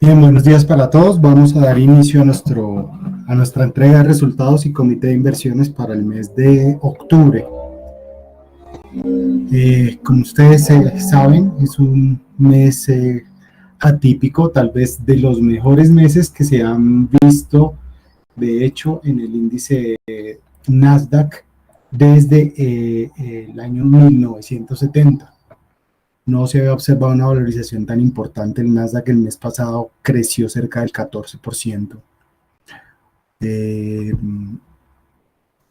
Bien, buenos días para todos. Vamos a dar inicio a nuestra entrega de resultados y comité de inversiones para el mes de octubre. Como ustedes saben, es un mes atípico, tal vez de los mejores meses que se han visto, de hecho, en el índice Nasdaq desde el año 1970. No se había observado una valorización tan importante. El Nasdaq el mes pasado creció cerca del 14%.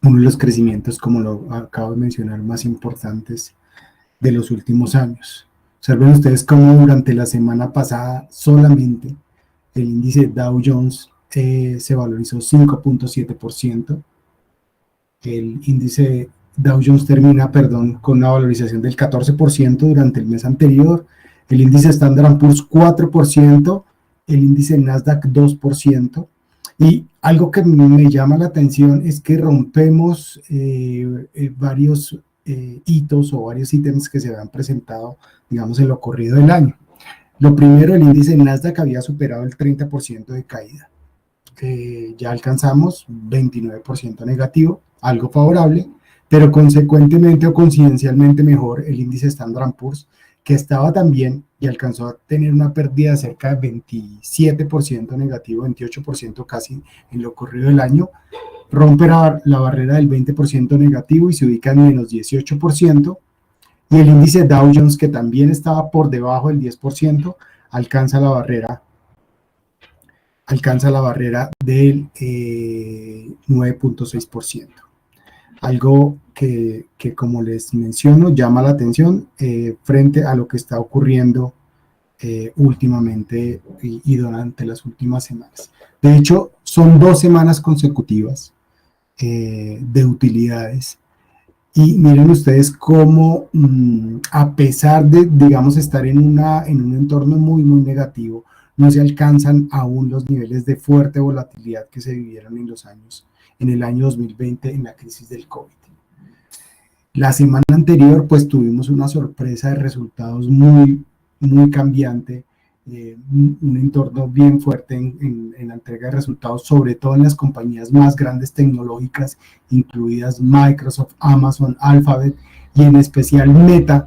Uno de los crecimientos, como lo acabo de mencionar, más importantes de los últimos años. Observen ustedes cómo durante la semana pasada solamente el índice Dow Jones se valorizó 5.7%. El índice Dow Jones termina, con una valorización del 14% durante el mes anterior. El índice Standard & Poor's 4%, el índice Nasdaq 2%. Y algo que me llama la atención es que rompemos varios hitos o varios ítems que se habían presentado, digamos, en lo corrido del año. Lo primero, el índice Nasdaq había superado el 30% de caída. Ya alcanzamos 29% negativo, algo favorable, pero consecuentemente o coincidencialmente mejor el índice Standard & Poor's, que estaba también y alcanzó a tener una pérdida de cerca de 27% negativo, 28% casi en lo corrido del año, rompe la barrera del 20% negativo y se ubica en menos 18%, y el índice Dow Jones, que también estaba por debajo del 10%, alcanza la barrera del 9.6%. Algo que, como les menciono, llama la atención frente a lo que está ocurriendo últimamente y durante las últimas semanas. De hecho, son 2 semanas consecutivas de utilidades. Y miren ustedes cómo, a pesar de, digamos, estar en un entorno muy, muy negativo, no se alcanzan aún los niveles de fuerte volatilidad que se vivieron en el año 2020 en la crisis del COVID. La semana anterior, pues tuvimos una sorpresa de resultados muy, muy cambiante, un entorno bien fuerte en la entrega de resultados, sobre todo en las compañías más grandes tecnológicas, incluidas Microsoft, Amazon, Alphabet y en especial Meta,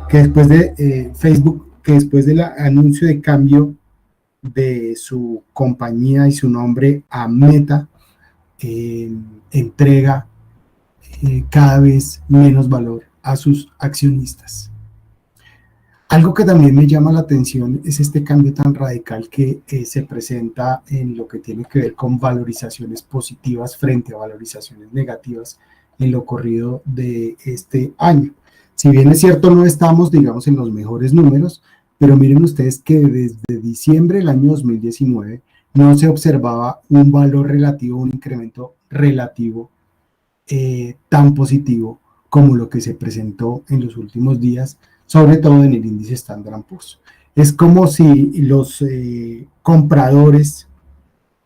que después de Facebook, que después del anuncio de cambio de su compañía y su nombre a Meta, entrega cada vez menos valor a sus accionistas. Algo que también me llama la atención es este cambio tan radical que se presenta en lo que tiene que ver con valorizaciones positivas frente a valorizaciones negativas en lo corrido de este año. Si bien es cierto, no estamos, digamos, en los mejores números, pero miren ustedes que desde diciembre del año 2019 no se observaba un valor relativo, un incremento relativo tan positivo como lo que se presentó en los últimos días, sobre todo en el índice Standard & Poor's. Es como si los compradores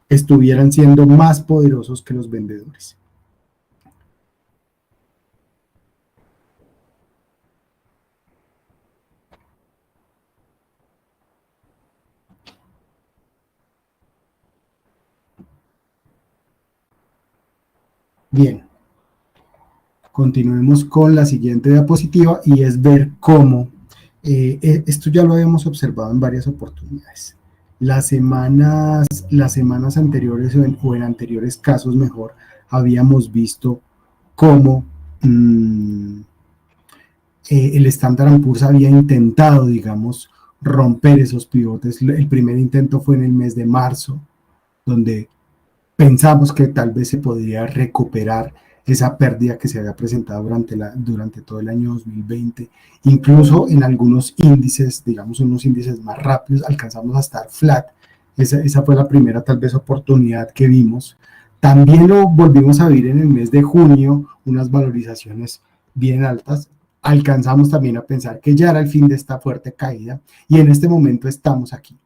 estuvieran siendo más poderosos que los vendedores. Bien, continuemos con la siguiente diapositiva y es ver cómo, esto ya lo habíamos observado en varias oportunidades. Las semanas anteriores o en anteriores casos mejor, habíamos visto cómo el Standard & Poor's había intentado, digamos, romper esos pivotes. El primer intento fue en el mes de marzo, donde pensamos que tal vez se podría recuperar esa pérdida que se había presentado durante todo el año 2020. Incluso en algunos índices, digamos unos índices más rápidos, alcanzamos a estar flat. Esa fue la primera tal vez oportunidad que vimos. También lo volvimos a ver en el mes de junio, unas valorizaciones bien altas. Alcanzamos también a pensar que ya era el fin de esta fuerte caída y en este momento estamos aquí.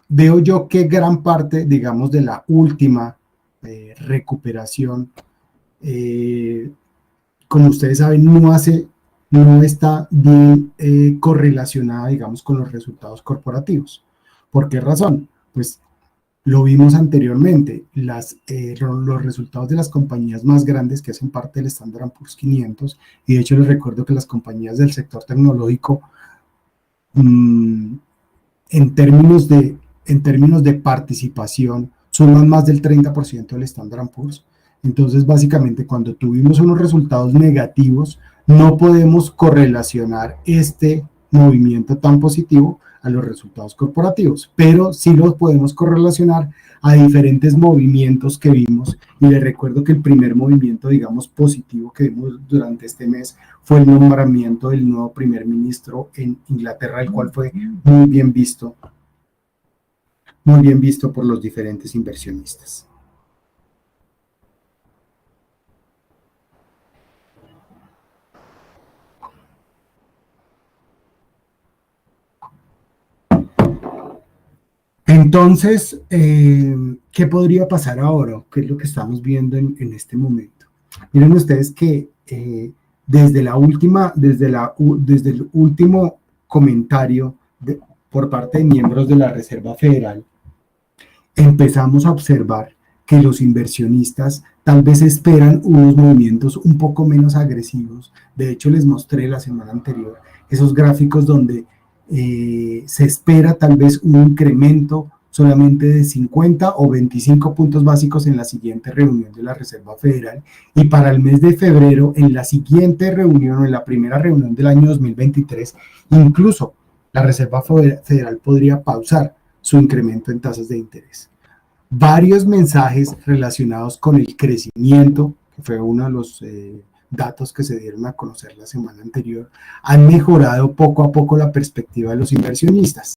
Veo yo que gran parte, digamos, de la última recuperación, como ustedes saben, no hace no está bien correlacionada, digamos, con los resultados corporativos. ¿Por qué razón? Pues lo vimos anteriormente, los resultados de las compañías más grandes que hacen parte del Standard & Poor's 500, y de hecho les recuerdo que las compañías del sector tecnológico, mmm, en términos de participación, suman más del 30% del Standard & Poor's. Entonces, básicamente, cuando tuvimos unos resultados negativos, no podemos correlacionar este movimiento tan positivo a los resultados corporativos, pero sí los podemos correlacionar a diferentes movimientos que vimos. Y les recuerdo que el primer movimiento, digamos, positivo que vimos durante este mes fue el nombramiento del nuevo primer ministro en Inglaterra, el cual fue muy bien visto por los diferentes inversionistas. Entonces, ¿qué podría pasar ahora? ¿Qué es lo que estamos viendo en este momento? Miren ustedes que desde el último comentario por parte de miembros de la Reserva Federal, empezamos a observar que los inversionistas tal vez esperan unos movimientos un poco menos agresivos. De hecho, les mostré la semana anterior esos gráficos donde se espera tal vez un incremento solamente de 50 o 25 puntos básicos en la siguiente reunión de la Reserva Federal, y para el mes de febrero, en la siguiente reunión o en la primera reunión del año 2023, incluso la Reserva Federal podría pausar su incremento en tasas de interés. Varios mensajes relacionados con el crecimiento, que fue uno de los datos que se dieron a conocer la semana anterior, han mejorado poco a poco la perspectiva de los inversionistas.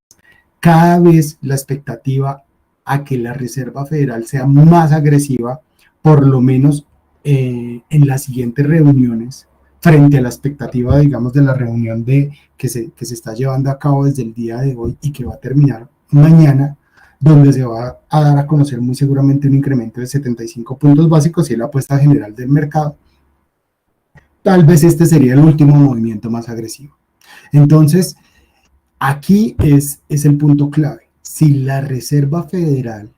Cada vez la expectativa a que la Reserva Federal sea más agresiva, por lo menos en las siguientes reuniones, frente a la expectativa, digamos, de la reunión que se está llevando a cabo desde el día de hoy y que va a terminar mañana, donde se va a dar a conocer muy seguramente un incremento de 75 puntos básicos y la apuesta general del mercado. Tal vez este sería el último movimiento más agresivo. Entonces, aquí es el punto clave. Si la Reserva Federal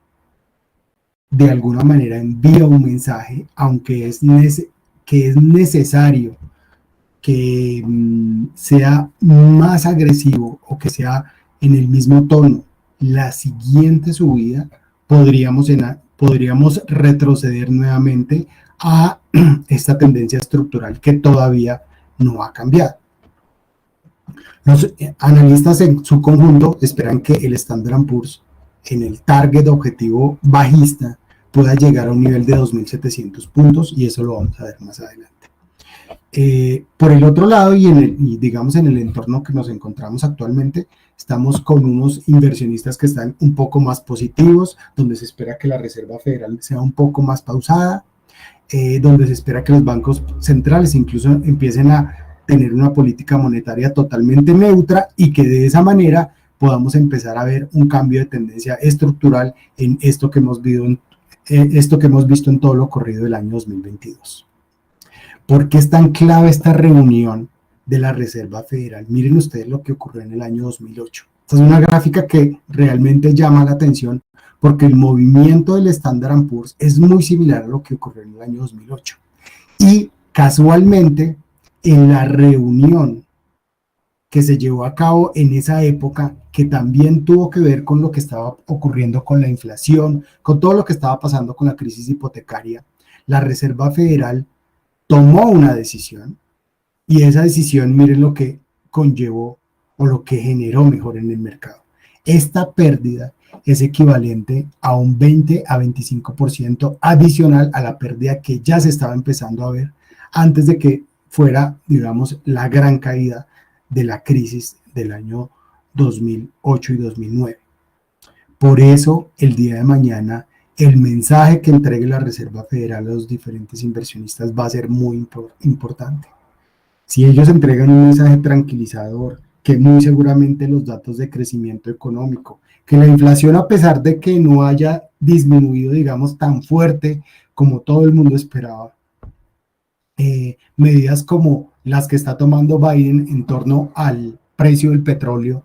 de alguna manera envía un mensaje, aunque es necesario que sea más agresivo o que sea en el mismo tono la siguiente subida, podríamos retroceder nuevamente a esta tendencia estructural que todavía no ha cambiado. Los analistas en su conjunto esperan que el Standard & Poor's en el target objetivo bajista pueda llegar a un nivel de 2.700 puntos, y eso lo vamos a ver más adelante. Por el otro lado, y digamos en el entorno que nos encontramos actualmente, estamos con unos inversionistas que están un poco más positivos, donde se espera que la Reserva Federal sea un poco más pausada, donde se espera que los bancos centrales incluso empiecen a tener una política monetaria totalmente neutra, y que de esa manera podamos empezar a ver un cambio de tendencia estructural en esto que hemos visto en todo lo corrido del año 2022. ¿Por qué es tan clave esta reunión de la Reserva Federal? Miren ustedes lo que ocurrió en el año 2008. Esta es una gráfica que realmente llama la atención, porque el movimiento del Standard & Poor's es muy similar a lo que ocurrió en el año 2008. Y casualmente, en la reunión que se llevó a cabo en esa época, que también tuvo que ver con lo que estaba ocurriendo con la inflación, con todo lo que estaba pasando con la crisis hipotecaria, la Reserva Federal tomó una decisión, y esa decisión, miren lo que conllevó o lo que generó mejor en el mercado. Esta pérdida es equivalente a un 20 a 25% adicional a la pérdida que ya se estaba empezando a ver antes de que fuera, digamos, la gran caída de la crisis del año 2008 y 2009. Por eso, el día de mañana, el mensaje que entregue la Reserva Federal a los diferentes inversionistas va a ser muy importante. Si ellos entregan un mensaje tranquilizador, que muy seguramente los datos de crecimiento económico, que la inflación, a pesar de que no haya disminuido, digamos, tan fuerte como todo el mundo esperaba, medidas como las que está tomando Biden en torno al precio del petróleo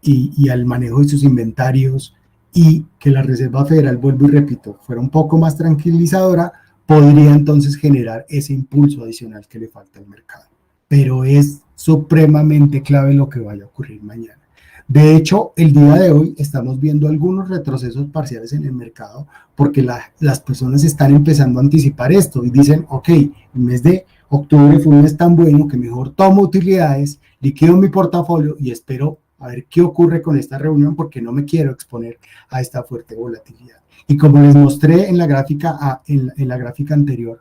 y al manejo de sus inventarios, y que la Reserva Federal, vuelvo y repito, fuera un poco más tranquilizadora, podría entonces generar ese impulso adicional que le falta al mercado. Pero es supremamente clave lo que vaya a ocurrir mañana. De hecho, el día de hoy estamos viendo algunos retrocesos parciales en el mercado porque las personas están empezando a anticipar esto y dicen, ok, el mes de octubre fue un mes tan bueno que mejor tomo utilidades, liquido mi portafolio y espero a ver qué ocurre con esta reunión porque no me quiero exponer a esta fuerte volatilidad. Y como les mostré en la gráfica, en la gráfica anterior,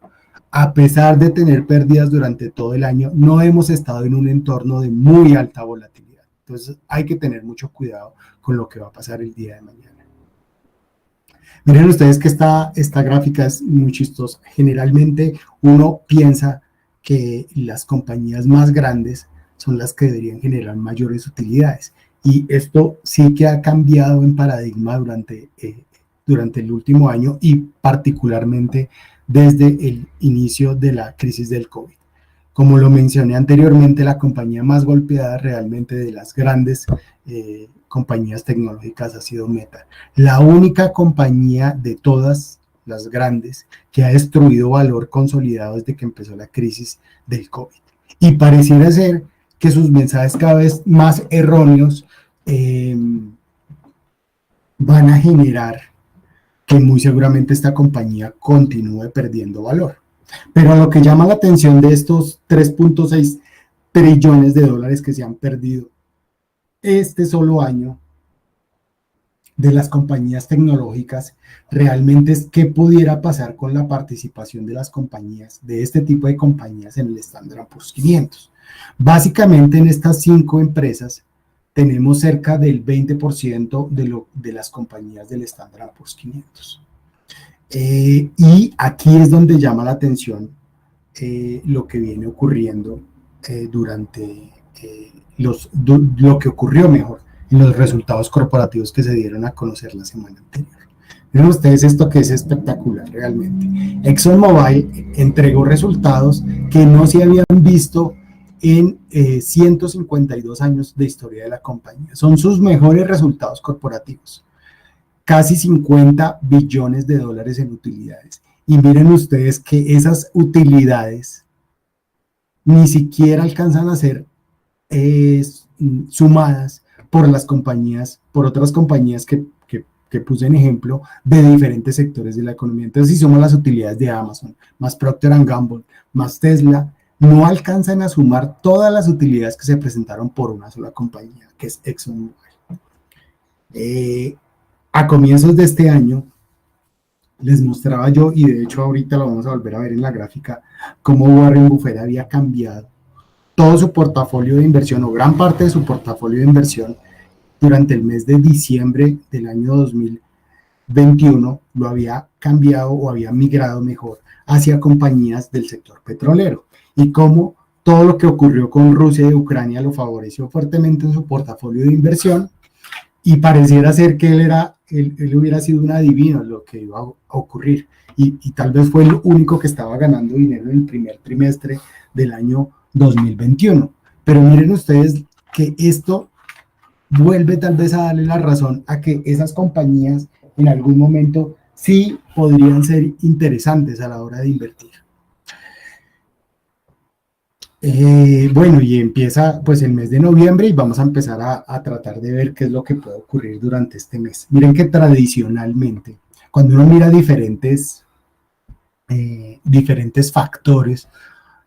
a pesar de tener pérdidas durante todo el año, no hemos estado en un entorno de muy alta volatilidad. Entonces hay que tener mucho cuidado con lo que va a pasar el día de mañana. Miren ustedes que esta gráfica es muy chistosa. Generalmente uno piensa que las compañías más grandes son las que deberían generar mayores utilidades. Y esto sí que ha cambiado en paradigma durante el último año y particularmente desde el inicio de la crisis del COVID. Como lo mencioné anteriormente, la compañía más golpeada realmente de las grandes compañías tecnológicas ha sido Meta. La única compañía de todas las grandes que ha destruido valor consolidado desde que empezó la crisis del COVID. Y pareciera ser que sus mensajes cada vez más erróneos van a generar que muy seguramente esta compañía continúe perdiendo valor. Pero lo que llama la atención de estos 3.6 trillones de dólares que se han perdido este solo año de las compañías tecnológicas realmente es qué pudiera pasar con la participación de las compañías, de este tipo de compañías en el Standard & Poor's 500. Básicamente en estas 5 empresas tenemos cerca del 20% de las compañías del Standard & Poor's 500. Y aquí es donde llama la atención lo que viene ocurriendo durante lo que ocurrió mejor en los resultados corporativos que se dieron a conocer la semana anterior. Miren ustedes esto que es espectacular realmente. ExxonMobil entregó resultados que no se habían visto en 152 años de historia de la compañía. Son sus mejores resultados corporativos. Casi 50 billones de dólares en utilidades. Y miren ustedes que esas utilidades ni siquiera alcanzan a ser sumadas por las compañías, por otras compañías que puse en ejemplo de diferentes sectores de la economía. Entonces, si somos las utilidades de Amazon, más Procter & Gamble, más Tesla, no alcanzan a sumar todas las utilidades que se presentaron por una sola compañía, que es ExxonMobil. A comienzos de este año, les mostraba yo, y de hecho ahorita lo vamos a volver a ver en la gráfica, cómo Warren Buffett había cambiado todo su portafolio de inversión o gran parte de su portafolio de inversión durante el mes de diciembre del año 2021, lo había cambiado o había migrado mejor hacia compañías del sector petrolero, y cómo todo lo que ocurrió con Rusia y Ucrania lo favoreció fuertemente en su portafolio de inversión, y pareciera ser que él hubiera sido un adivino lo que iba a ocurrir, y tal vez fue el único que estaba ganando dinero en el primer trimestre del año 2021. Pero miren ustedes que esto vuelve tal vez a darle la razón a que esas compañías en algún momento sí podrían ser interesantes a la hora de invertir. Bueno, y empieza pues el mes de noviembre y vamos a empezar a tratar de ver qué es lo que puede ocurrir durante este mes. Miren que tradicionalmente, cuando uno mira diferentes factores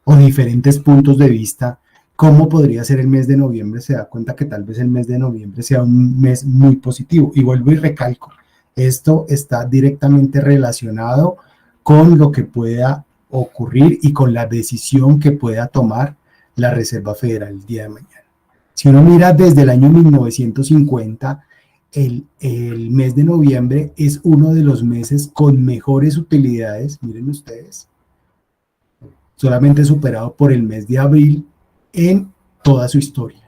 o diferentes puntos de vista, cómo podría ser el mes de noviembre, se da cuenta que tal vez el mes de noviembre sea un mes muy positivo. Y vuelvo y recalco, esto está directamente relacionado con lo que pueda ocurrir y con la decisión que pueda tomar la Reserva Federal el día de mañana. Si uno mira desde el año 1950, el mes de noviembre es uno de los meses con mejores utilidades, miren ustedes, solamente superado por el mes de abril en toda su historia.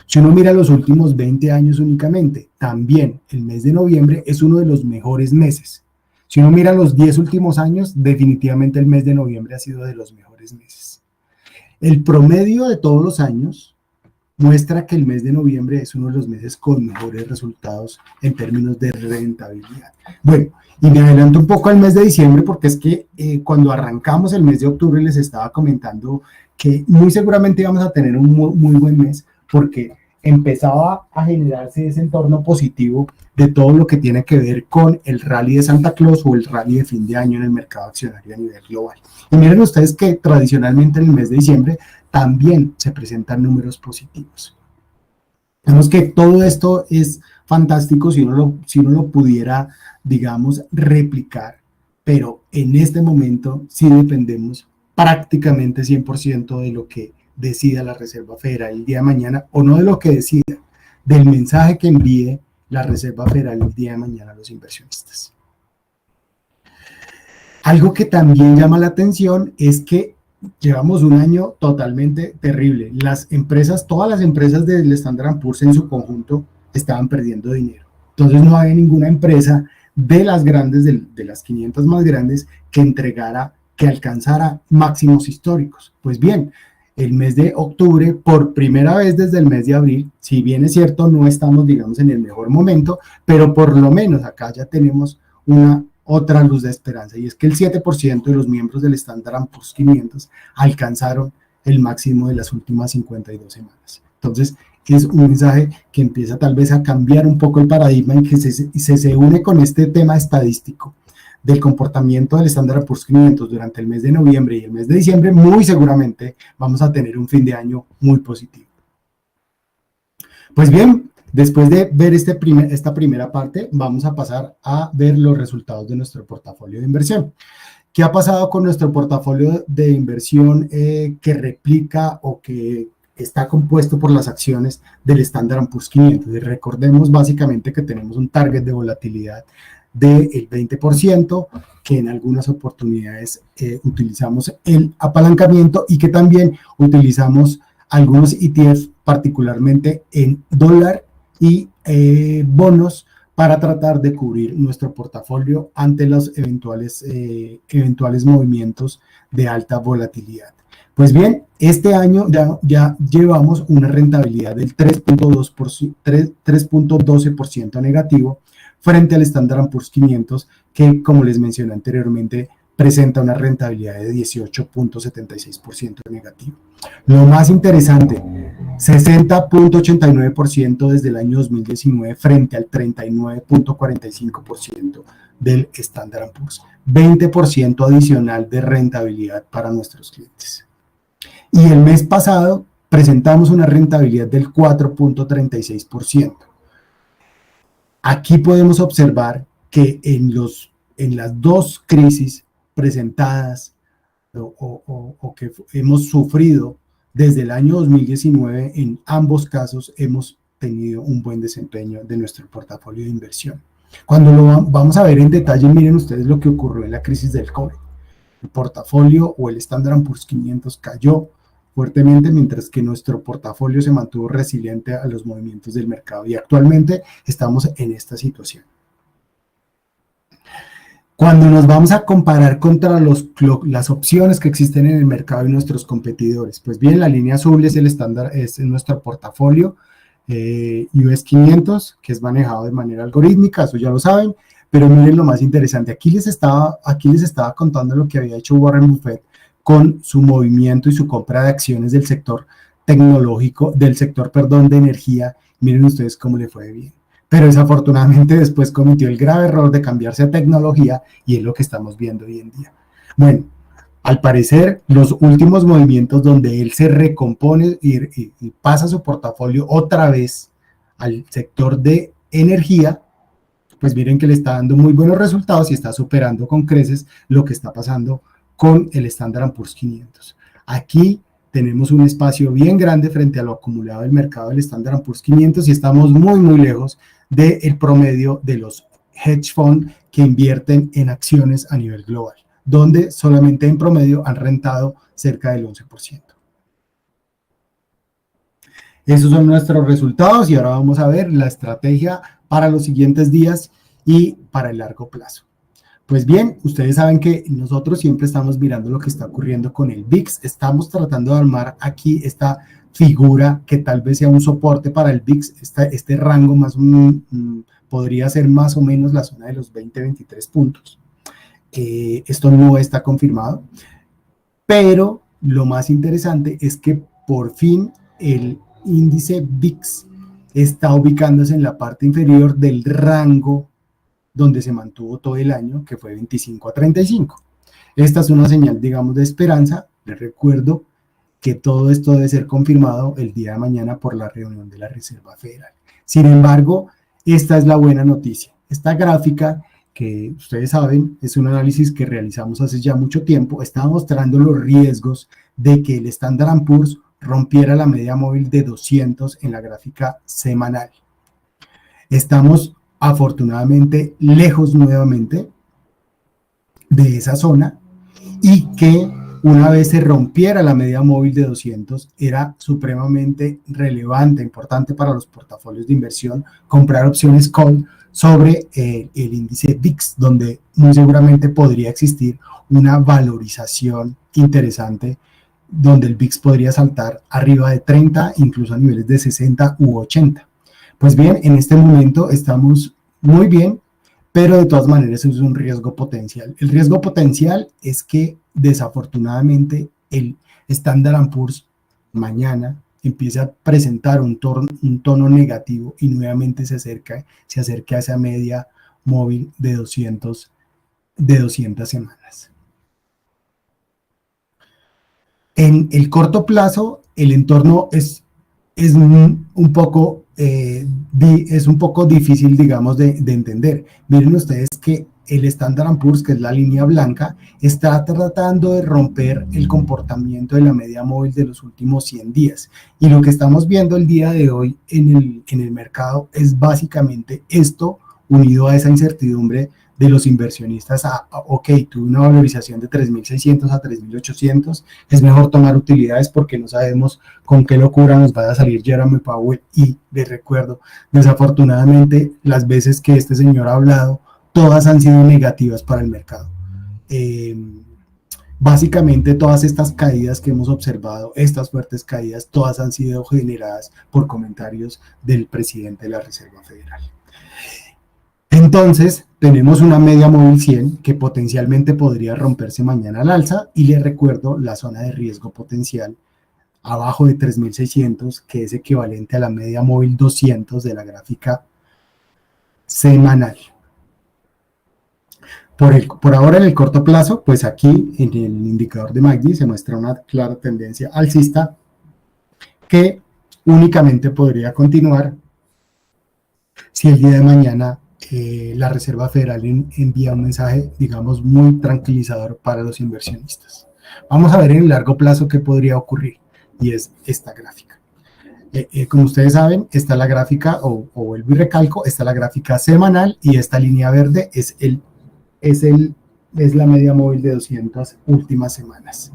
Si uno mira los últimos 20 años únicamente, también el mes de noviembre es uno de los mejores meses. Si uno mira los 10 últimos años, definitivamente el mes de noviembre ha sido de los mejores meses. El promedio de todos los años muestra que el mes de noviembre es uno de los meses con mejores resultados en términos de rentabilidad. Bueno, y me adelanto un poco al mes de diciembre porque es que cuando arrancamos el mes de octubre les estaba comentando que muy seguramente íbamos a tener un muy buen mes porque empezaba a generarse ese entorno positivo de todo lo que tiene que ver con el rally de Santa Claus o el rally de fin de año en el mercado accionario a nivel global. Y miren ustedes que tradicionalmente en el mes de diciembre también se presentan números positivos. Vemos que todo esto es fantástico si uno lo pudiera, digamos, replicar, pero en este momento sí dependemos prácticamente 100% de lo que decida la Reserva Federal el día de mañana, o no de lo que decida, del mensaje que envíe la Reserva Federal el día de mañana a los inversionistas. Algo que también llama la atención es que llevamos un año totalmente terrible. Las empresas, todas las empresas del Standard & Poor's en su conjunto estaban perdiendo dinero. Entonces no había ninguna empresa de las grandes, de las 500 más grandes, que alcanzara máximos históricos. Pues bien, el mes de octubre, por primera vez desde el mes de abril, si bien es cierto, no estamos, digamos, en el mejor momento, pero por lo menos acá ya tenemos otra luz de esperanza, y es que el 7% de los miembros del Standard & Poor's 500 alcanzaron el máximo de las últimas 52 semanas. Entonces, es un mensaje que empieza tal vez a cambiar un poco el paradigma en que se une con este tema estadístico del comportamiento del Standard & Poor's 500 durante el mes de noviembre y el mes de diciembre. Muy seguramente vamos a tener un fin de año muy positivo. Pues bien, después de ver esta primera parte, vamos a pasar a ver los resultados de nuestro portafolio de inversión. ¿Qué ha pasado con nuestro portafolio de inversión que replica o que está compuesto por las acciones del Standard & Poor's 500? Y recordemos básicamente que tenemos un target de volatilidad del 20%, que en algunas oportunidades utilizamos el apalancamiento y que también utilizamos algunos ETFs, particularmente en dólar y bonos, para tratar de cubrir nuestro portafolio ante los eventuales movimientos de alta volatilidad. Pues bien, este año ya llevamos una rentabilidad del 3.12% negativo frente al Standard & Poor's 500, que, como les mencioné anteriormente, presenta una rentabilidad de 18.76% negativo. Lo más interesante, 60.89% desde el año 2019 frente al 39.45% del Standard & Poor's. 20% adicional de rentabilidad para nuestros clientes. Y el mes pasado presentamos una rentabilidad del 4.36%. Aquí podemos observar que en las dos crisis presentadas o que hemos sufrido desde el año 2019, en ambos casos hemos tenido un buen desempeño de nuestro portafolio de inversión. Cuando lo vamos a ver en detalle, miren ustedes lo que ocurrió en la crisis del COVID. El portafolio o el Standard & Poor's 500 cayó fuertemente, mientras que nuestro portafolio se mantuvo resiliente a los movimientos del mercado, y actualmente estamos en esta situación. Cuando nos vamos a comparar contra las opciones que existen en el mercado y nuestros competidores, pues bien, la línea azul es es nuestro portafolio US 500, que es manejado de manera algorítmica, eso ya lo saben, pero miren lo más interesante, aquí les estaba contando lo que había hecho Warren Buffett con su movimiento y su compra de acciones del sector tecnológico, de energía. Miren ustedes cómo le fue bien. Pero desafortunadamente después cometió el grave error de cambiarse a tecnología, y es lo que estamos viendo hoy en día. Bueno, al parecer, los últimos movimientos donde él se recompone y pasa su portafolio otra vez al sector de energía, pues miren que le está dando muy buenos resultados y está superando con creces lo que está pasando con el Standard & Poor's 500. Aquí tenemos un espacio bien grande frente a lo acumulado del mercado del Standard & Poor's 500 y estamos muy lejos del promedio de los hedge funds que invierten en acciones a nivel global, donde solamente en promedio han rentado cerca del 11%. Esos son nuestros resultados y ahora vamos a ver la estrategia para los siguientes días y para el largo plazo. Pues bien, ustedes saben que nosotros siempre estamos mirando lo que está ocurriendo con el VIX. Estamos tratando de armar aquí esta figura que tal vez sea un soporte para el VIX. Este rango podría ser más o menos la zona de los 20-23 puntos. Esto no está confirmado, pero lo más interesante es que por fin el índice VIX está ubicándose en la parte inferior del rango donde se mantuvo todo el año, que fue 25 a 35. Esta es una señal, digamos, de esperanza. Les recuerdo que todo esto debe ser confirmado el día de mañana por la reunión de la Reserva Federal. Sin embargo, esta es la buena noticia. Esta gráfica, que ustedes saben, es un análisis que realizamos hace ya mucho tiempo, está mostrando los riesgos de que el Standard & Poor's rompiera la media móvil de 200 en la gráfica semanal. Estamos afortunadamente lejos nuevamente de esa zona y que una vez se rompiera la media móvil de 200 era supremamente relevante, importante para los portafolios de inversión comprar opciones call sobre el índice VIX, donde muy seguramente podría existir una valorización interesante, donde el VIX podría saltar arriba de 30, incluso a niveles de 60 u 80. Pues bien, en este momento estamos muy bien, pero de todas maneras es un riesgo potencial. El riesgo potencial es que desafortunadamente el Standard & Poor's mañana empiece a presentar un tono negativo y nuevamente se acerca a esa media móvil de 200 semanas. En el corto plazo, el entorno es un poco difícil, digamos, de entender. Miren ustedes que el Standard & Poor's, que es la línea blanca, está tratando de romper el comportamiento de la media móvil de los últimos 100 días. Y lo que estamos viendo el día de hoy en el mercado es básicamente esto, unido a esa incertidumbre de los inversionistas ok, tuve una valorización de 3.600 a 3.800, es mejor tomar utilidades porque no sabemos con qué locura nos va a salir Jerome Powell. Y les recuerdo, desafortunadamente, las veces que este señor ha hablado, todas han sido negativas para el mercado. Básicamente todas estas caídas que hemos observado, estas fuertes caídas, todas han sido generadas por comentarios del presidente de la Reserva Federal. Entonces, tenemos una media móvil 100 que potencialmente podría romperse mañana al alza, y les recuerdo la zona de riesgo potencial abajo de 3.600, que es equivalente a la media móvil 200 de la gráfica semanal. Por ahora, en el corto plazo, pues aquí en el indicador de MACD se muestra una clara tendencia alcista que únicamente podría continuar si el día de mañana la Reserva Federal envía un mensaje, digamos, muy tranquilizador para los inversionistas. Vamos a ver en el largo plazo qué podría ocurrir, y es esta gráfica. Como ustedes saben, está la gráfica, o vuelvo y recalco, está la gráfica semanal, y esta línea verde es la media móvil de 200 últimas semanas.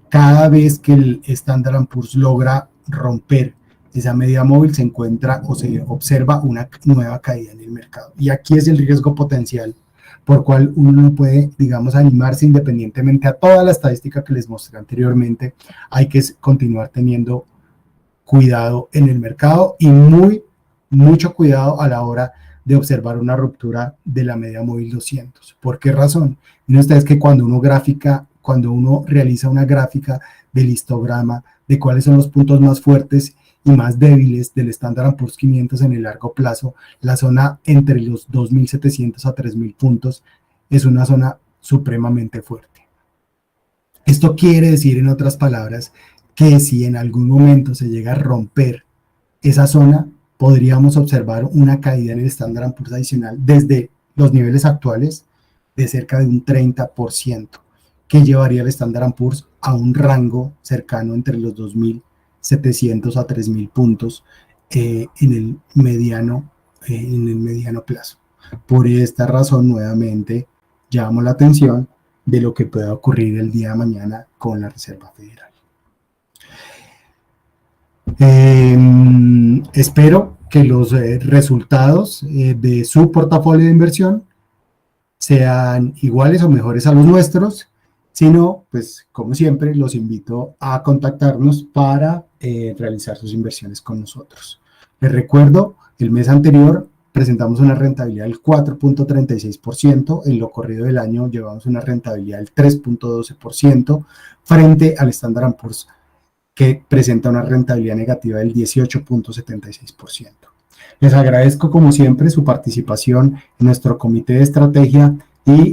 Cada vez que el Standard & Poor's logra romper esa media móvil, se encuentra o se observa una nueva caída en el mercado. Y aquí es el riesgo potencial por cual uno no puede, digamos, animarse independientemente a toda la estadística que les mostré anteriormente. Hay que continuar teniendo cuidado en el mercado y mucho cuidado a la hora de observar una ruptura de la media móvil 200. ¿Por qué razón? Miren ustedes que cuando uno realiza una gráfica del histograma de cuáles son los puntos más fuertes y más débiles del Standard & Poor's 500 en el largo plazo, la zona entre los 2.700 a 3.000 puntos es una zona supremamente fuerte. Esto quiere decir, en otras palabras, que si en algún momento se llega a romper esa zona, podríamos observar una caída en el Standard & Poor's adicional desde los niveles actuales de cerca de un 30%, que llevaría el Standard & Poor's a un rango cercano entre los 2.700 a 3.000 puntos en el mediano plazo. Por esta razón, nuevamente, llamo la atención de lo que pueda ocurrir el día de mañana con la Reserva Federal. Espero que los resultados de su portafolio de inversión sean iguales o mejores a los nuestros. Si no, pues como siempre, los invito a contactarnos para realizar sus inversiones con nosotros. Les recuerdo, el mes anterior presentamos una rentabilidad del 4.36%, en lo corrido del año llevamos una rentabilidad del 3.12% frente al Standard & Poor's, que presenta una rentabilidad negativa del 18.76%. Les agradezco como siempre su participación en nuestro comité de estrategia y